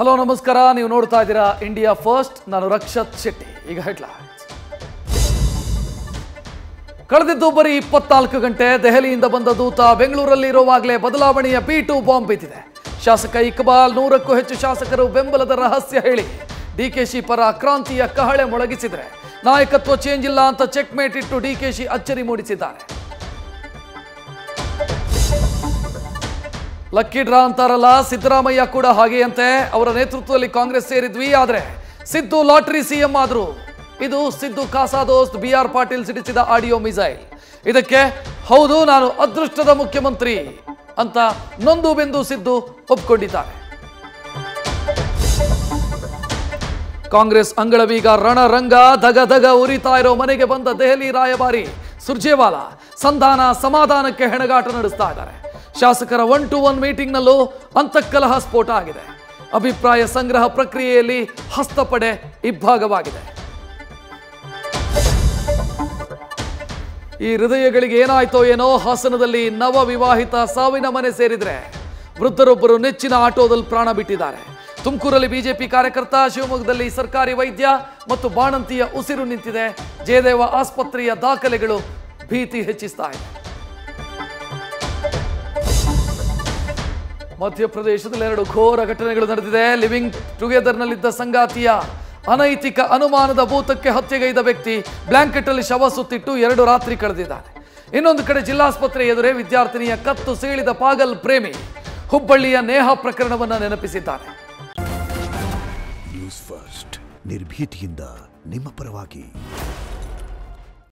Hello ನಮಸ್ಕಾರ, ನೀವು ನೋಡ್ತಾ ಇದ್ದೀರಾ ಇಂಡಿಯಾ ಫಸ್ಟ್. ನಾನು ರಕ್ಷತ್ ಶೆಟ್ಟಿ. ಈಗ ಹೆಡ್ಲೈನ್ಸ್. ಕಳೆದಿದ್ದು ಬರೀ 24 ಗಂಟೆ. ದೆಹಲಿಯಿಂದ ಬಂದ ದೂತ ಬೆಂಗಳೂರಲ್ಲಿ ಇರುವಾಗಲೇ ಬದಲಾವಣೆಯ B2 ಬಾಂಬ್ ಬಿದ್ದಿದೆ. ಶಾಸಕ ಇಕ್ಬಾಲ್ 100ಕ್ಕೂ ಹೆಚ್ಚು ಶಾಸಕರು ಬೆಂಬಲದ ರಹಸ್ಯ ಹೇಳಿ ಡಿಕೆಶಿ ಪರ ಕ್ರಾಂತಿಯ ಕಹಳೆ ಮೊಳಗಿಸಿದ್ರೆ ನಾಯಕತ್ವ ಚೇಂಜ್ ಇಲ್ಲ ಅಂತ ಚೆಕ್ ಮೇಟ್ ಇಟ್ಟು ಡಿಕೆಶಿ ಅಚ್ಚರಿ ಮೂಡಿಸಿದ್ದಾರೆ. ಲಕ್ಕಿ ಡ್ರಾ ಅಂತಾರಲ್ಲ, ಸಿದ್ದರಾಮಯ್ಯ ಕೂಡ ಹಾಗೆಯಂತೆ. ಅವರ ನೇತೃತ್ವದಲ್ಲಿ ಕಾಂಗ್ರೆಸ್ ಸೇರಿದ್ವಿ, ಆದರೆ ಸಿದ್ದು ಲಾಟರಿ ಸಿಎಂ ಆದ್ರು. ಇದು ಸಿದ್ದು ಖಾಸಾ ದೋಸ್ತ್ BR ಪಾಟೀಲ್ ಸಿಡಿಸಿದ ಆಡಿಯೋ ಮಿಸೈಲ್. ಇದಕ್ಕೆ ಹೌದು ನಾನು ಅದೃಷ್ಟದ ಮುಖ್ಯಮಂತ್ರಿ ಅಂತ ನೊಂದು ಬೆಂದು ಸಿದ್ದು ಒಪ್ಕೊಂಡಿದ್ದಾರೆ. ಕಾಂಗ್ರೆಸ್ ಅಂಗಳವೀಗ ರಣರಂಗ. ಧಗ ಉರಿತಾ ಇರೋ ಮನೆಗೆ ಬಂದ ದೆಹಲಿ ರಾಯಭಾರಿ ಸುರ್ಜೇವಾಲಾ ಸಂಧಾನ ಸಮಾಧಾನಕ್ಕೆ ಹೆಣಗಾಟ ನಡೆಸ್ತಾ ಇದ್ದಾರೆ. ಶಾಸಕರ 1-to-1 ಮೀಟಿಂಗ್ನಲ್ಲೂ ಅಂತಃಕಲಹ ಸ್ಫೋಟ ಆಗಿದೆ. ಅಭಿಪ್ರಾಯ ಸಂಗ್ರಹ ಪ್ರಕ್ರಿಯೆಯಲ್ಲಿ ಹಸ್ತಪಡೆ ಇಬ್ಬಾಗವಾಗಿದೆ. ಈ ಹೃದಯಗಳಿಗೆ ಏನಾಯ್ತೋ ಏನೋ. ಹಾಸನದಲ್ಲಿ ನವ ವಿವಾಹಿತ ಸಾವಿನ ಮನೆ ಸೇರಿದ್ರೆ ವೃದ್ಧರೊಬ್ಬರು ನೆಚ್ಚಿನ ಆಟೋದಲ್ಲಿ ಪ್ರಾಣ ಬಿಟ್ಟಿದ್ದಾರೆ. ತುಮಕೂರಲ್ಲಿ ಬಿಜೆಪಿ ಕಾರ್ಯಕರ್ತ, ಶಿವಮೊಗ್ಗದಲ್ಲಿ ಸರ್ಕಾರಿ ವೈದ್ಯ ಮತ್ತು ಬಾಣಂತಿಯ ಉಸಿರು ನಿಂತಿದೆ. ಜಯದೇವ ಆಸ್ಪತ್ರೆಯ ದಾಖಲೆಗಳು ಭೀತಿ ಹೆಚ್ಚಿಸ್ತಾ ಇದೆ. ಮಧ್ಯಪ್ರದೇಶದಲ್ಲಿ 2 ಘೋರ ಘಟನೆಗಳು ನಡೆದಿದೆ. ಲಿವಿಂಗ್ ಟುಗೆದರ್ನಲ್ಲಿದ್ದ ಸಂಗಾತಿಯ ಅನೈತಿಕ ಅನುಮಾನದ ಭೂತಕ್ಕೆ ಹತ್ಯೆಗೈದ ವ್ಯಕ್ತಿ ಬ್ಲಾಂಕೆಟ್ ಅಲ್ಲಿ ಶವ ಸುತ್ತಿಟ್ಟು 2 ರಾತ್ರಿ ಕಳೆದಿದ್ದಾನೆ. ಇನ್ನೊಂದು ಕಡೆ ಜಿಲ್ಲಾಸ್ಪತ್ರೆ ಎದುರೇ ವಿದ್ಯಾರ್ಥಿನಿಯ ಕತ್ತು ಸೀಳಿದ ಪಾಗಲ್ ಪ್ರೇಮಿ ಹುಬ್ಬಳ್ಳಿಯ ನೇಹಾ ಪ್ರಕರಣವನ್ನು ನೆನಪಿಸಿದ್ದಾನೆ. ನ್ಯೂಸ್ ಫಸ್ಟ್, ನಿರ್ಭೀತಿಯಿಂದ ನಿಮ್ಮ ಪರವಾಗಿ.